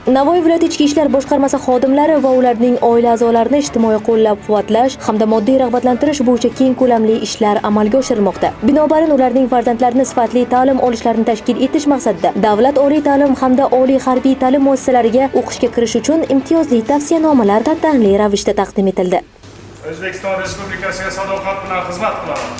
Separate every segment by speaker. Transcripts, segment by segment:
Speaker 1: Navoiy viloyati Ichki ishlar boshqarmasi xodimlari va ularning oila a'zolarini ijtimoiy qo'llab-quvvatlash hamda moddiy rag'batlantirish bo'yicha keng ko'lamli ishlar amalga oshirilmoqda. Binobarin ularning farzandlarini sifatli ta'lim olishlarini tashkil etish maqsadida davlat oliy ta'lim hamda oliy harbiy ta'lim muassasalariga o'qishga kirish uchun imtiyozli tavsiyanomalar tantanali ravishda taqdim etildi.
Speaker 2: O'zbekiston Respublikasiga sadoqat bilan xizmat qilaman.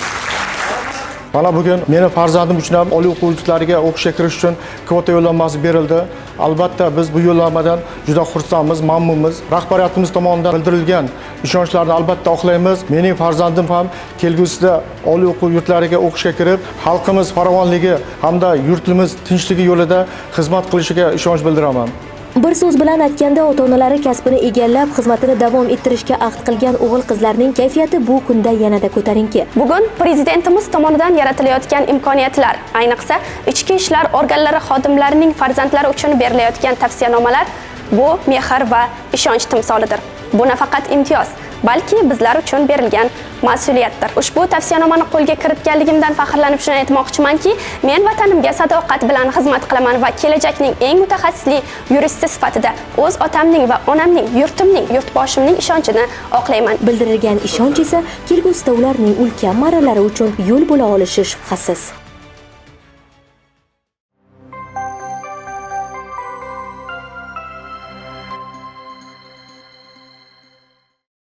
Speaker 3: Mana bugun meni farzandim uchun ham oliy o'quv yurtlariga o'qishga kirish uchun kvota yo'llanmasi berildi. Albatta biz bu yo'llanmadan juda xursandmiz, mamnunmiz. Rahbariyatimiz tomonidan bildirilgan ishonchlarni albatta oqlaymiz. Mening farzandim ham kelgusida oliy o'quv yurtlariga o'qishga kirib, xalqimiz farovonligi hamda yurtimiz tinchligi yo'lida xizmat qilishiga ishonch bildiraman.
Speaker 1: Bir so'z bilan aytganda, ota-onalari kasbini egallab, xizmatini davom ettirishga ahd qilgan o'g'il-qizlarning kayfiyati bu kunda yanada ko'tarinki.
Speaker 4: Bugun prezidentimiz tomonidan yaratilayotgan imkoniyatlar, ayniqsa ichki ishlar organlari xodimlarining farzandlari uchun berilayotgan tavsiyanomalar bu mehr va ishonch timsolidir. Bu nafaqat imtiyoz, balki bizlar uchun berilgan mas'uliyatdir. Ushbu tavsiyanomani qo'lga kiritganligimdan faxrlanib shuni aytmoqchimanki, men vatanimga sadoqat bilan xizmat qilaman va kelajakning eng mutaxassisli yuristi sifatida o'z otamning va onamning, yurtimning, yurtboshimning ishonchini oqlayman.
Speaker 1: Bildirilgan ishonch esa kelgusida ularning ulkan marralari uchun yo'l bo'la olishi shubhasiz.